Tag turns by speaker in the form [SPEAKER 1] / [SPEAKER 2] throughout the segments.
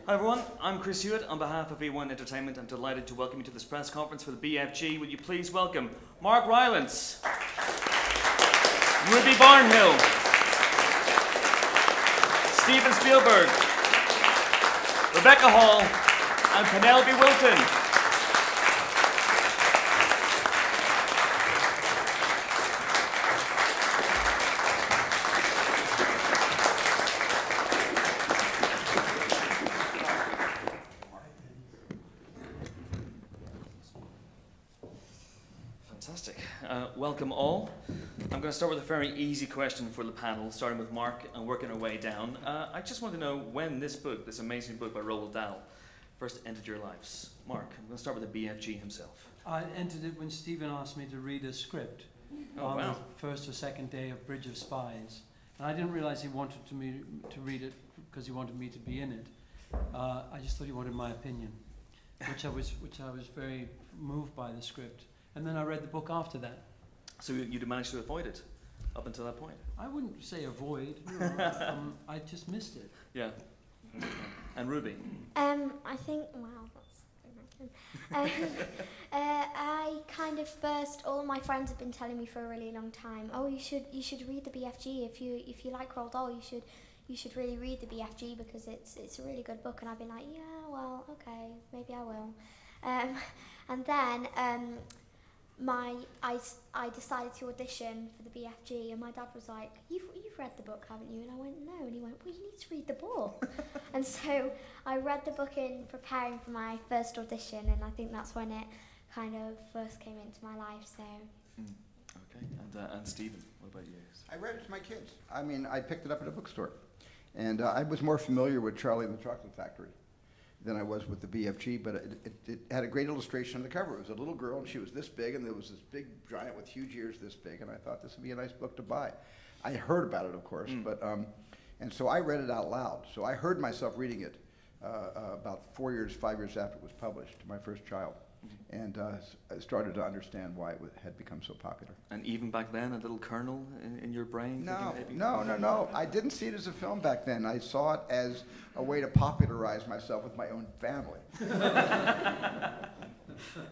[SPEAKER 1] Hi everyone, I'm Chris Hewitt. On behalf of E1 Entertainment, I'm delighted to welcome you to this press conference for the BFG. Would you please welcome Mark Rylance, Ruby Barnhill, Steven Spielberg, Rebecca Hall, and Penelope Wilton. Fantastic. Welcome all. I'm going to start with a very easy question for the panel, starting with Mark and working our way down. I just want to know when this book, this amazing book by Roald Dahl, first entered your lives. Mark, I'm going to start with the BFG himself.
[SPEAKER 2] I entered it when Stephen asked me to read a script on the first or second day of Bridge of Spies. And I didn't realize he wanted me to read it because he wanted me to be in it. I just thought he wanted my opinion, which I was very moved by the script. And then I read the book after that.
[SPEAKER 1] So you'd managed to avoid it up until that point?
[SPEAKER 2] I wouldn't say avoid. No, I just missed it.
[SPEAKER 1] Yeah. And Ruby?
[SPEAKER 3] I think, wow, that's I kind of first, all my friends have been telling me for a really long time, oh, you should read the BFG. If you like Roald Dahl, you should really read the BFG because it's a really good book. And I've been like, yeah, well, okay, maybe I will. And then I decided to audition for the BFG, and my dad was like, you've read the book, haven't you? And I went, no. And he went, well, you need to read the book. And so I read the book in preparing for my first audition, and I think that's when it kind of first came into my life. So.
[SPEAKER 1] Okay, and Stephen, what about you?
[SPEAKER 4] I read it to my kids. I mean, I picked it up at a bookstore, and I was more familiar with Charlie and the Chocolate Factory than I was with the BFG, but it had a great illustration on the cover. It was a little girl, and she was this big, and there was this big giant with huge ears this big, and I thought this would be a nice book to buy. I heard about it, of course, but and so I read it out loud. So I heard myself reading it about 5 years after it was published to my first child, and I started to understand why it had become so popular.
[SPEAKER 1] And even back then, a little kernel in your brain?
[SPEAKER 4] No. I didn't see it as a film back then. I saw it as a way to popularize myself with my own family.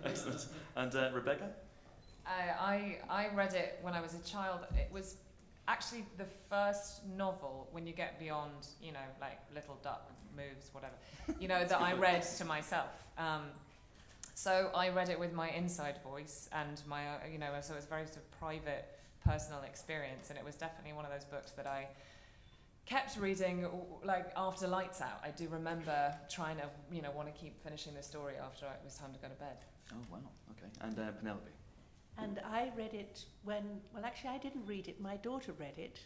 [SPEAKER 1] Excellent. And Rebecca?
[SPEAKER 5] I read it when I was a child. It was actually the first novel, when you get beyond, like Little Duck Moves, whatever, that I read to myself. So I read it with my inside voice and my, so it was a very sort of private, personal experience, and it was definitely one of those books that I kept reading, like after lights out. I do remember trying to, want to keep finishing the story after it was time to go to bed.
[SPEAKER 1] Oh wow, okay. And Penelope?
[SPEAKER 6] And I read it actually I didn't read it. My daughter read it,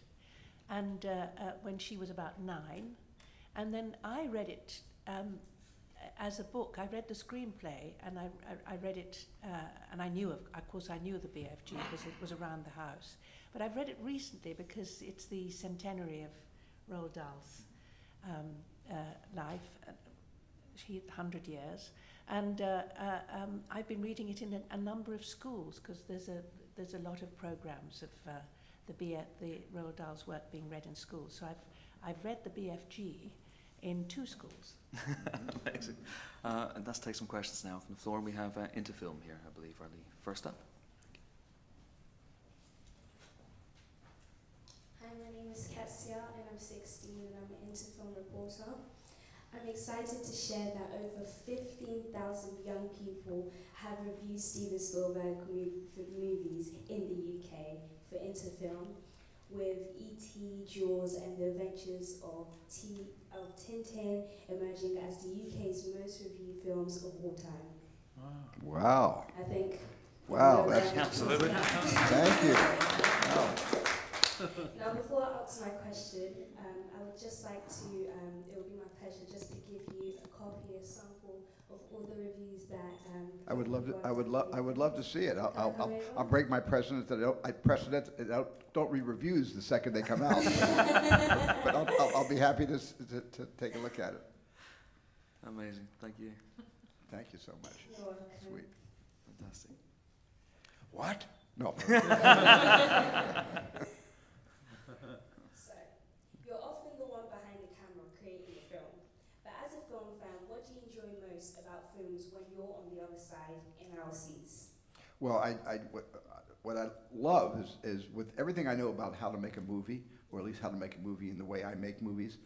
[SPEAKER 6] and when she was about 9, and then I read it. As a book. I read the screenplay, and I read it, and I knew of course I knew of the BFG because it was around the house. But I've read it recently because it's the centenary of Roald Dahl's life, 100 years, and I've been reading it in a number of schools because there's a lot of programs of the Roald Dahl's work being read in schools. So I've read the BFG in 2 schools.
[SPEAKER 1] Amazing. And let's take some questions now from the floor. We have Interfilm here, I believe, are the first up.
[SPEAKER 7] Hi, my name is Katsia, and I'm 16, and I'm an Interfilm reporter. I'm excited to share that over 15,000 young people have reviewed Steven Spielberg movies in the UK for Interfilm, with E.T., Jaws, and the adventures of Tintin emerging as the UK's most reviewed films of all time.
[SPEAKER 4] Wow.
[SPEAKER 7] I think.
[SPEAKER 4] Wow, that's
[SPEAKER 1] absolutely.
[SPEAKER 4] Thank you. Wow.
[SPEAKER 7] Now, before I answer my question, I would just like to, it would be my pleasure just to give you a copy, a sample of all the reviews that.
[SPEAKER 4] I would love to see it. I'll break my precedent that I don't read reviews the second they come out. but I'll be happy to take a look at it.
[SPEAKER 1] Amazing. Thank you.
[SPEAKER 4] Thank you so much.
[SPEAKER 7] You're welcome.
[SPEAKER 4] Sweet.
[SPEAKER 1] Fantastic.
[SPEAKER 4] What? No.
[SPEAKER 7] So, you're often the one behind the camera creating a film, but as a film fan,
[SPEAKER 4] Well, what I love is with everything I know about how to make a movie, or at least how to make a movie in the way I make movies,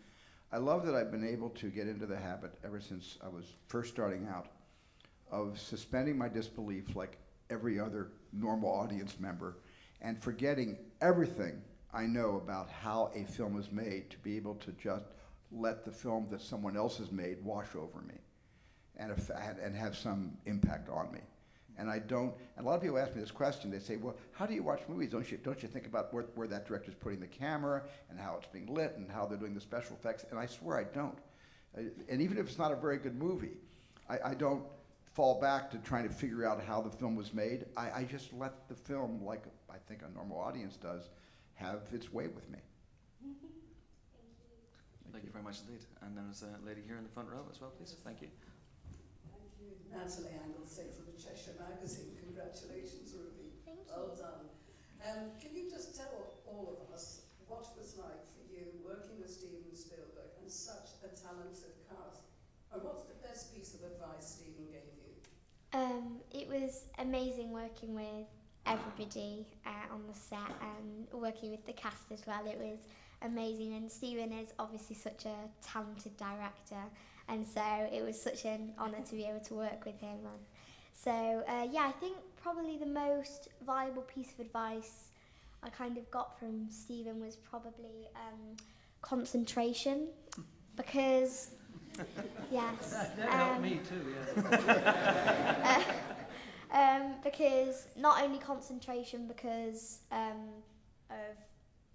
[SPEAKER 4] I love that I've been able to get into the habit ever since I was first starting out of suspending my disbelief like every other normal audience member and forgetting everything I know about how a film is made to be able to just let the film that someone else has made wash over me and have some impact on me. And I don't, and a lot of people ask me this question, they say, well, how do you watch movies? Don't you think about where that director's putting the camera and how it's being lit and how they're doing the special effects? And I swear I don't. And even if it's not a very good movie, I don't fall back to trying to figure out how the film was made. I just let the film, like I think a normal audience does, have its way with me.
[SPEAKER 1] Thank you very much indeed. And there's a lady here in the front row as well, please. Thank you.
[SPEAKER 8] Thank you. Natalie Anglesey from the Cheshire Magazine. Congratulations, Ruby.
[SPEAKER 3] Thank you.
[SPEAKER 8] Well done. Can you just tell all of us what it was like for you working with Steven Spielberg and such a talented cast? And what's the best piece of advice Steven gave you?
[SPEAKER 3] It was amazing working with everybody on the set and working with the cast as well. It was amazing, and Steven is obviously such a talented director, and so it was such an honour to be able to work with him. So I think probably the most valuable piece of advice I kind of got from Steven was probably concentration, because yes,
[SPEAKER 2] That helped me too,
[SPEAKER 3] because not only concentration because of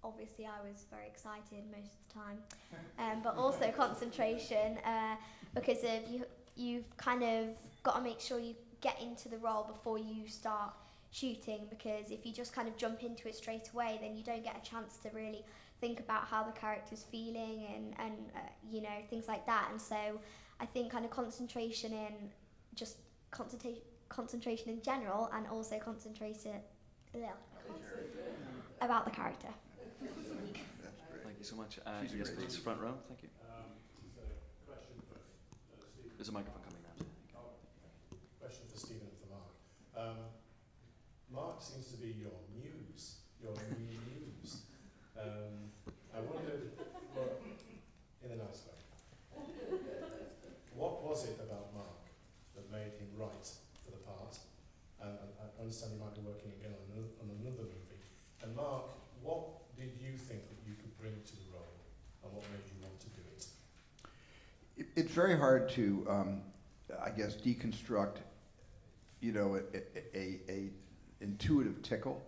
[SPEAKER 3] obviously I was very excited most of the time, but also concentration because of you've kind of got to make sure you get into the role before you start shooting, because if you just kind of jump into it straight away, then you don't get a chance to really think about how the character's feeling and you know, things like that. And so I think kind of concentration in just concentration in general, and also concentration about the character.
[SPEAKER 1] Thank you so much.
[SPEAKER 4] She's
[SPEAKER 1] Yes,
[SPEAKER 4] great.
[SPEAKER 1] please. Front row. Thank you.
[SPEAKER 9] Question for Stephen.
[SPEAKER 1] There's a microphone coming now.
[SPEAKER 9] Question for Stephen and for Mark. Mark seems to be your muse, your new muse. I wondered, well, in a nice way, what was it about Mark that made him right for the part? And I understand you might be working again on another movie. And Mark, what did you think that you could bring to the role, and what made you want to do it?
[SPEAKER 4] It's very hard to, I guess, deconstruct, you know, a intuitive tickle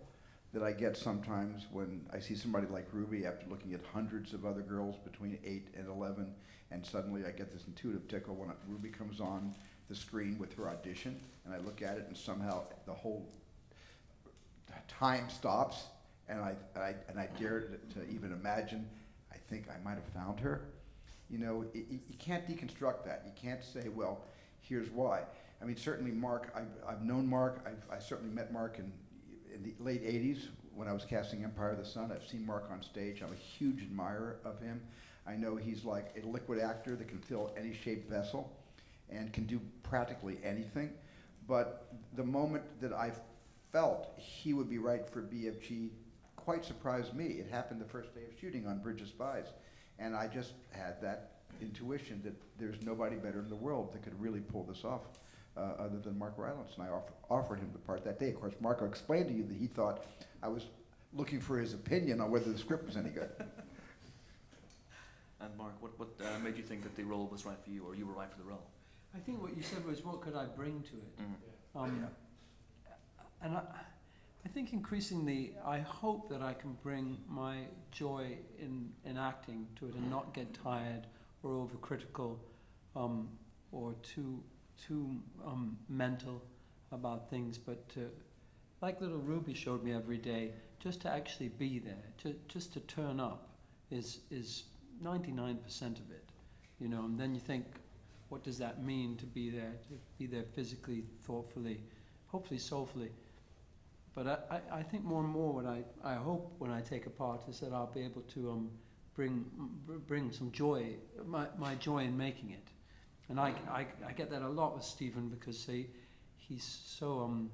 [SPEAKER 4] that I get sometimes when I see somebody like Ruby after looking at hundreds of other girls between 8 and 11, and suddenly I get this intuitive tickle when Ruby comes on the screen with her audition, and I look at it and somehow the whole time stops, and I dare to even imagine, I think I might have found her. You know, you can't deconstruct that. You can't say, well, here's why. I mean, certainly Mark, I've known Mark, I certainly met Mark in the late 80s when I was casting Empire of the Sun. I've seen Mark on stage. I'm a huge admirer of him. I know he's like a liquid actor that can fill any shaped vessel and can do practically anything. But the moment that I felt he would be right for BFG quite surprised me. It happened the first day of shooting on Bridge of Spies. And I just had that intuition that there's nobody better in the world that could really pull this off other than Mark Rylance. And I offered him the part that day. Of course, Mark explained to you that he thought I was looking for his opinion on whether the script was any good.
[SPEAKER 1] And Mark, what made you think that the role was right for you, or you were right for the role?
[SPEAKER 2] I think what you said was, what could I bring to it?
[SPEAKER 1] Mm-hmm.
[SPEAKER 2] And I think increasingly, I hope that I can bring my joy in acting to it and not get tired or overcritical or too mental about things, but like little Ruby showed me every day, just to actually be there, just to turn up is 99% of it, you know. And then you think, what does that mean to be there physically, thoughtfully, hopefully soulfully. But I think more and more what I hope when I take a part is that I'll be able to bring some joy, my joy in making it. And I get that a lot with Steven, because he's so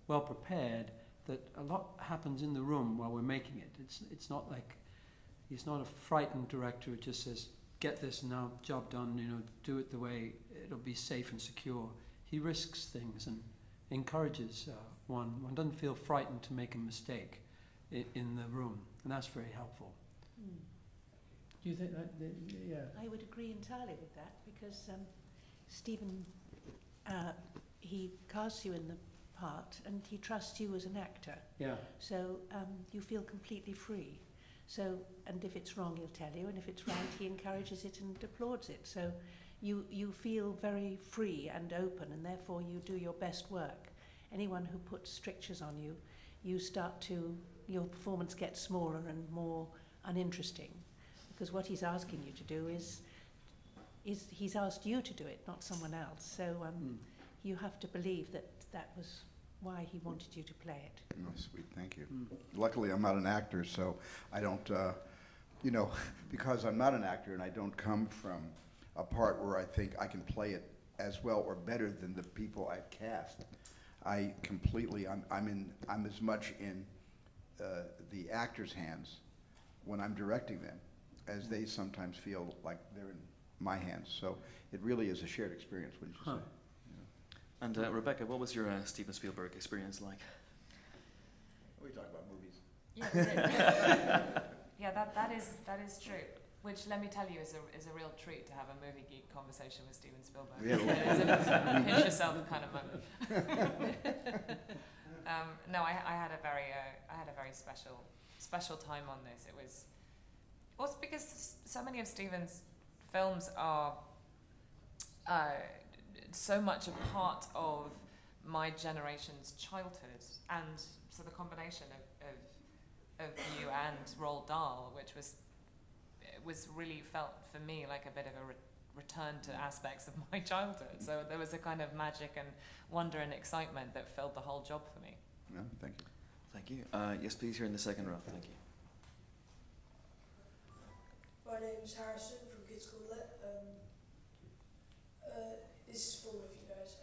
[SPEAKER 2] well prepared, that a lot happens in the room while we're making it. It's not like, he's not a frightened director who just says, get this now, job done, you know, do it the way it'll be safe and secure. He risks things and encourages one. One doesn't feel frightened to make a mistake in the room, and that's very helpful.
[SPEAKER 6] Mm.
[SPEAKER 2] Do you think that? Yeah.
[SPEAKER 6] I would agree entirely with that, because Stephen, he casts you in the part and he trusts you as an actor.
[SPEAKER 2] Yeah.
[SPEAKER 6] So you feel completely free. So, and if it's wrong, he'll tell you, and if it's right, he encourages it and applauds it. So you feel very free and open, and therefore you do your best work. Anyone who puts strictures on you, your performance gets smaller and more uninteresting, because what he's asking you to do is he's asked you to do it, not someone else. So you have to believe that was why he wanted you to play it.
[SPEAKER 4] Oh, sweet, thank you. Luckily, I'm not an actor, so I don't, because I'm not an actor and I don't come from a part where I think I can play it as well or better than the people I've cast. I'm as much in the actor's hands when I'm directing them as they sometimes feel like they're in my hands. So it really is a shared experience, wouldn't you say?
[SPEAKER 1] And Rebecca, what was your Steven Spielberg experience like?
[SPEAKER 4] We talk about movies.
[SPEAKER 5] Yeah, we did. Yeah, that is true. Which, let me tell you, is a real treat to have a movie geek conversation with Steven Spielberg.
[SPEAKER 4] Yeah.
[SPEAKER 5] It's a pinch yourself kind of moment. No, I had a very special time on this. It was also because so many of Steven's films are so much a part of my generation's childhood, and so the combination of you and Roald Dahl, which was really felt for me like a bit of a return to aspects of my childhood. So there was a kind of magic and wonder and excitement that filled the whole job for me.
[SPEAKER 4] No, thank you.
[SPEAKER 1] Thank you. Yes, please, here in the second row. Thank you.
[SPEAKER 10] My name's Harrison from Kids Call Lit. This is for all of you guys.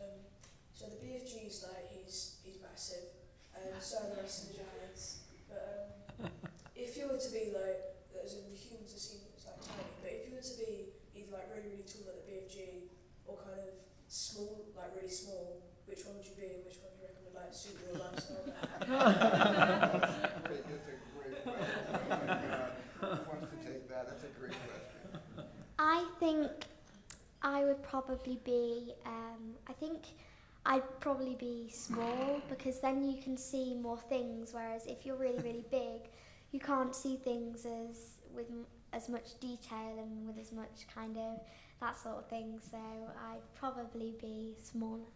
[SPEAKER 10] So the BFG's like he's massive, and so are the rest of the giants. But if you were to be like, as in the humans are seen as like tiny, but if you were to be either like really really tall like the BFG or kind of small, like really small, which one would you be, and which one do you reckon would like suit your lifestyle better?
[SPEAKER 4] That's a great question. Who wants to take that? That's a great question.
[SPEAKER 3] I think I would probably be, I think I'd probably be small, because then you can see more things, whereas if you're really, really big, you can't see things with as much detail and with as much kind of that sort of thing, so I'd probably be smaller.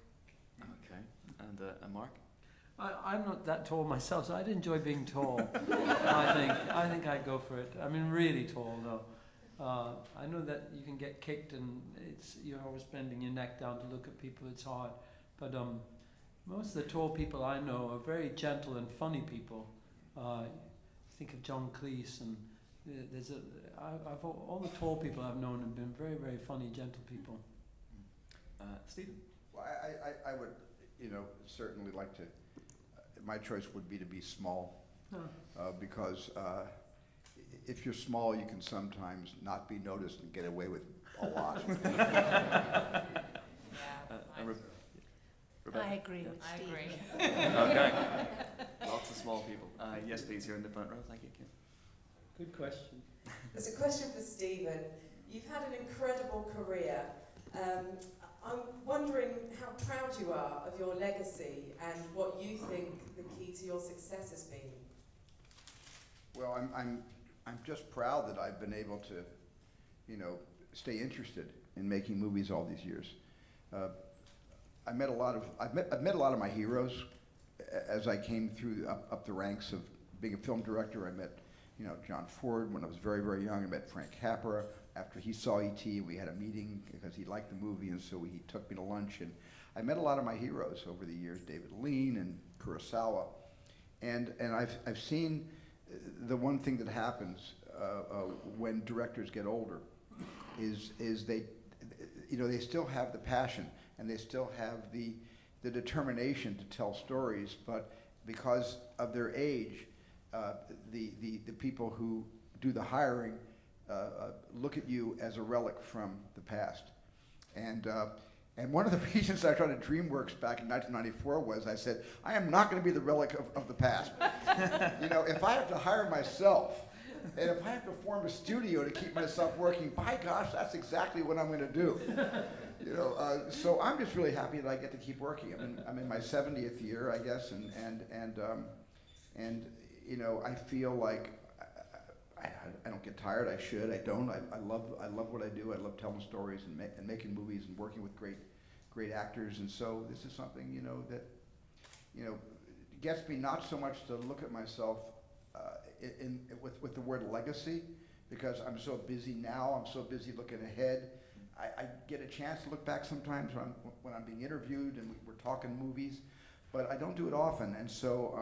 [SPEAKER 1] Okay. And Mark?
[SPEAKER 2] I'm not that tall myself, so I'd enjoy being tall. I think I'd go for it. I mean, really tall though. I know that you can get kicked and you're always bending your neck down to look at people. It's hard, but most of the tall people I know are very gentle and funny people. Think of John Cleese, and all the tall people I've known have been very, very funny, gentle people.
[SPEAKER 1] Stephen?
[SPEAKER 4] Well, I would, certainly like to. My choice would be to be small, because if you're small, you can sometimes not be noticed and get away with a lot.
[SPEAKER 1] Rebecca?
[SPEAKER 6] I agree with
[SPEAKER 5] I
[SPEAKER 6] Steve.
[SPEAKER 5] agree.
[SPEAKER 1] Okay. Lots of small people. Yes, please, here in the front row. Thank you, Kim.
[SPEAKER 2] Good question.
[SPEAKER 11] There's a question for Stephen. You've had an incredible career. I'm wondering how proud you are of your legacy and what you think the key to your success has been.
[SPEAKER 4] Well, I'm just proud that I've been able to, stay interested in making movies all these years. I've met a lot of my heroes as I came through up the ranks of being a film director. I met, John Ford when I was very, very young. I met Frank Capra. After he saw E.T., we had a meeting because he liked the movie, and so he took me to lunch. And I met a lot of my heroes over the years, David Lean and Kurosawa. And I've seen the one thing that happens when directors get older is they still have the passion, and they still have the the determination to tell stories, but because of their age, the people who do the hiring look at you as a relic from the past. And one of the reasons I tried to DreamWorks back in 1994 was I said, I am not going to be the relic of the past. You know, if I have to hire myself, and if I have to form a studio to keep myself working, by gosh, that's exactly what I'm going to do. You know, so I'm just really happy that I get to keep working. I'm in my 70th year, I guess, and you know, I feel like I don't get tired. I should. I don't. I love what I do. I love telling stories and making movies and working with great actors. And so this is something, you know, that, you know, gets me not so much to look at myself with the word legacy, because I'm so busy now. I'm so busy looking ahead. I get a chance to look back sometimes when I'm being interviewed and we're talking movies, but I don't do it often. And so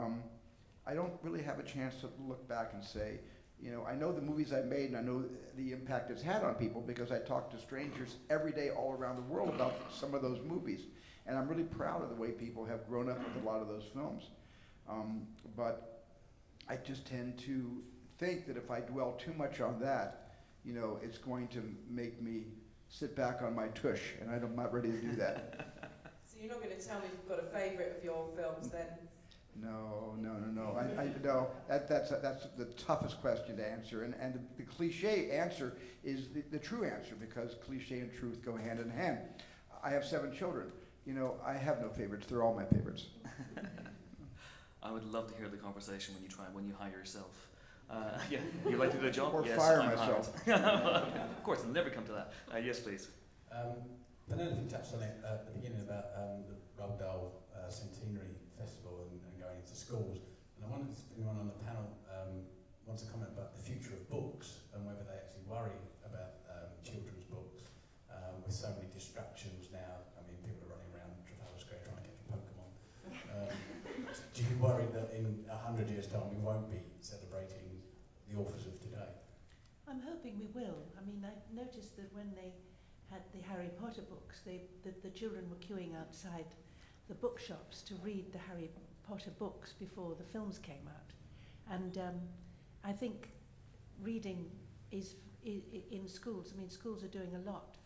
[SPEAKER 4] I don't really have a chance to look back and say, you know, I know the movies I've made and I know the impact it's had on people because I talk to strangers every day all around the world about some of those movies. And I'm really proud of the way people have grown up with a lot of those films. But I just tend to think that if I dwell too much on that, you know, it's going to make me sit back on my tush, and I'm not ready to do that.
[SPEAKER 11] So you're not going to tell me you've got a favourite of your films then?
[SPEAKER 4] No. No. That's the toughest question to answer, and the cliche answer is the true answer, because cliche and truth go hand in hand. I have 7 children. You know, I have no favorites. They're all my favorites.
[SPEAKER 1] I would love to hear the conversation when you hire yourself. Yeah, you'd like to do the job?
[SPEAKER 4] Or
[SPEAKER 1] yes,
[SPEAKER 4] fire
[SPEAKER 1] I'm
[SPEAKER 4] myself.
[SPEAKER 1] Of course, it'll never come to that. Yes, please.
[SPEAKER 12] Penelope touched on it at the beginning about the Roald Dahl Centenary Festival and going into schools. And I wondered if anyone on the panel wants to comment about the future of books and whether they actually worry about children's books with so many distractions now. I mean, people are running around Trafalgar Square trying to catch Pokemon. Do you worry that in 100 years' time we won't be celebrating the authors of today?
[SPEAKER 6] I'm hoping we will. I mean, I noticed that when they had the Harry Potter books, the children were queuing outside the bookshops to read the Harry Potter books before the films came out. And I think reading is in schools. I mean, schools are doing a lot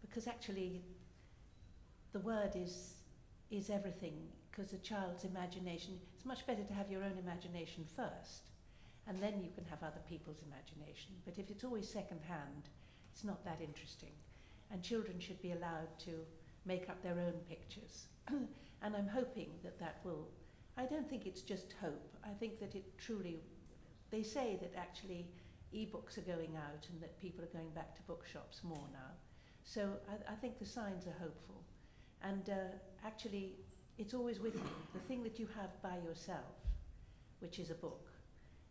[SPEAKER 6] because actually the word is everything, because a child's imagination, it's much better to have your own imagination first, and then you can have other people's imagination. But if it's always second-hand, it's not that interesting. And children should be allowed to make up their own pictures. And I'm hoping that will, I don't think it's just hope. I think that it truly, they say that actually e-books are going out and that people are going back to bookshops more now. So I think the signs are hopeful. And actually, it's always with you. The thing that you have by yourself, which is a book,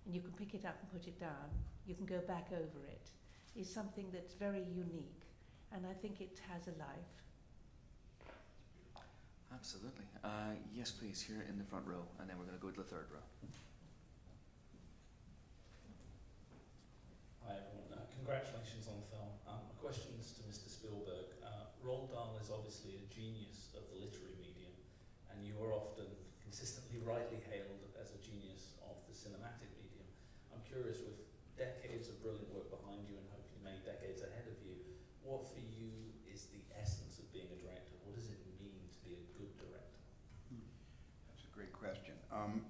[SPEAKER 6] and you can pick it up and put it down, you can go back over it, is something that's very unique. And I think it has a life.
[SPEAKER 1] Absolutely. Yes, please, here in the front row, and then we're going to go to the third row.
[SPEAKER 13] Hi everyone, congratulations on the film. My question is to Mr. Spielberg. Roald Dahl is obviously a genius of the literary medium, and you are often consistently rightly hailed as a genius of the cinematic medium. I'm curious, with decades of brilliant work behind you and hopefully many decades ahead of you, what for you is the essence of being a director? What does it mean to be a good director?
[SPEAKER 4] That's a great question. And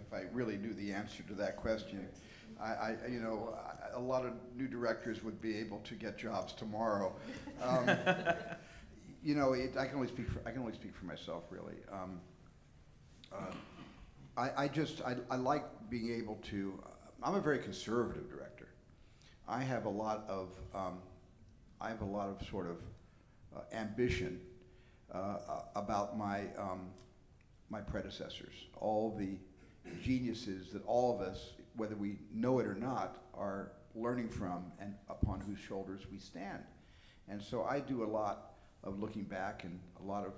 [SPEAKER 4] if I really knew the answer to that question, a lot of new directors would be able to get jobs tomorrow. You know, I can only speak for myself, really. I like being able to. I'm a very conservative director. I have a lot of sort of ambition about my predecessors, all the geniuses that all of us, whether we know it or not, are learning from and upon whose shoulders we stand. And so I do a lot of looking back and a lot of,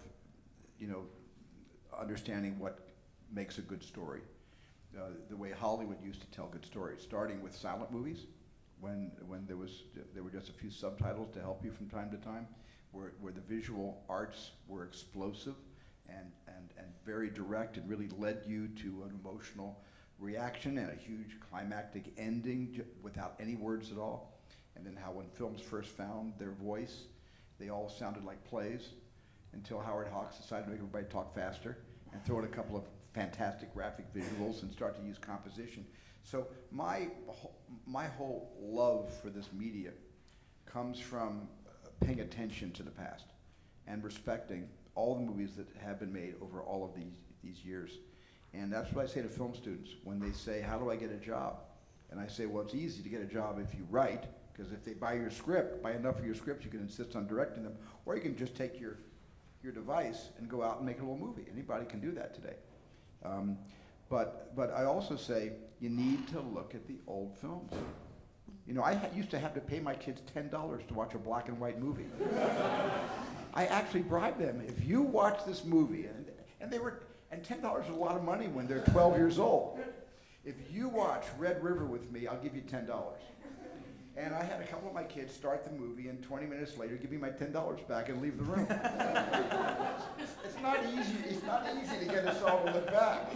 [SPEAKER 4] understanding what makes a good story. The way Hollywood used to tell good stories, starting with silent movies, when there were just a few subtitles to help you from time to time, where the visual arts were explosive and very direct, and really led you to an emotional reaction and a huge climactic ending without any words at all. And then how when films first found their voice, they all sounded like plays until Howard Hawks decided to make everybody talk faster and throw in a couple of fantastic graphic visuals and start to use composition. So my whole love for this media comes from paying attention to the past and respecting all the movies that have been made over all of these years. And that's what I say to film students when they say, how do I get a job? And I say, well, it's easy to get a job if you write, because if they buy your script, buy enough of your scripts, you can insist on directing them, or you can just take your device and go out and make a little movie. Anybody can do that today. But I also say you need to look at the old films. You know, I used to have to pay my kids $10 to watch a black and white movie. I actually bribed them. If you watch this movie, and $10 is a lot of money when they're 12 years old. If you watch Red River with me, I'll give you $10. And I had a couple of my kids start the movie, and 20 minutes later, give me my $10 back and leave the room. It's not easy. It's not easy to get us all to look back.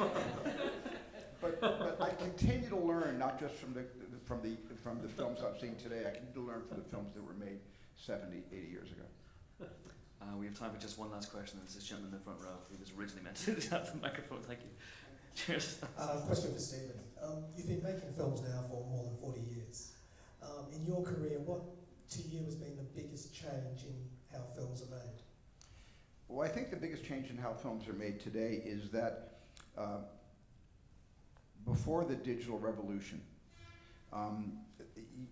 [SPEAKER 4] But I continue to learn, not just from the films I'm seeing today. I continue to learn from the films that were made 70, 80 years ago.
[SPEAKER 1] We have time for just one last question. This is gentleman in the front row who was originally meant to have the microphone. Thank you. Cheers.
[SPEAKER 14] Question for Stephen. You've been making films now for more than 40 years. In your career, what to you has been the biggest change in how films are made?
[SPEAKER 4] Well, I think the biggest change in how films are made today is that before the digital revolution,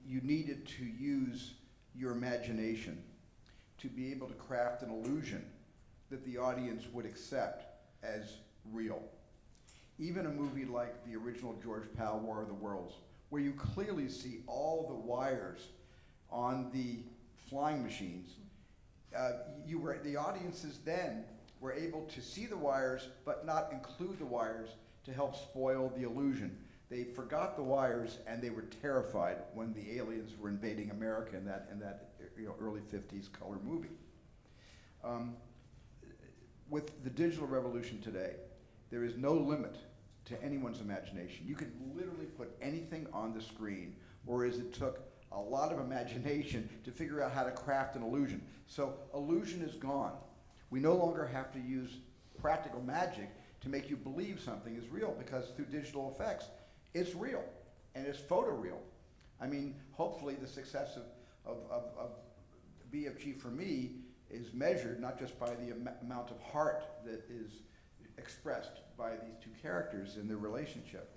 [SPEAKER 4] you needed to use your imagination to be able to craft an illusion that the audience would accept as real. Even a movie like the original George Pal, War of the Worlds, where you clearly see all the wires on the flying machines, the audiences then were able to see the wires but not include the wires to help spoil the illusion. They forgot the wires and they were terrified when the aliens were invading America in that early 50s color movie. With the digital revolution today, there is no limit to anyone's imagination. You can literally put anything on the screen, whereas it took a lot of imagination to figure out how to craft an illusion. So illusion is gone. We no longer have to use practical magic to make you believe something is real, because through digital effects, it's real, and it's photoreal. I mean, hopefully the success of BFG for me is measured not just by the amount of heart that is expressed by these two characters in their relationship,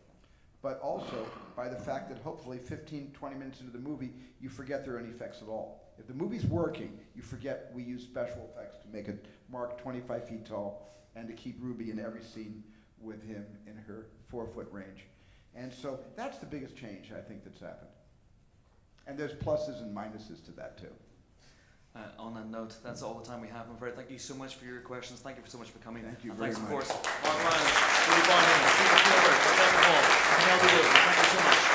[SPEAKER 4] but also by the fact that hopefully 15, 20 minutes into the movie, you forget there are any effects at all. If the movie's working, you forget we use special effects to make it Mark 25 feet tall and to keep Ruby in every scene with him in her 4-foot range. And so that's the biggest change I think that's happened. And there's pluses and minuses to that too.
[SPEAKER 1] On that note, that's all the time we have. I'm afraid. Thank you so much for your questions. Thank you so much for coming.
[SPEAKER 4] Thank you
[SPEAKER 1] and
[SPEAKER 4] very
[SPEAKER 1] thanks,
[SPEAKER 4] much.
[SPEAKER 1] of course, Mark Rylance, Steven Spielberg, Rebecca Hall, and Mel Beal. Thank you so much.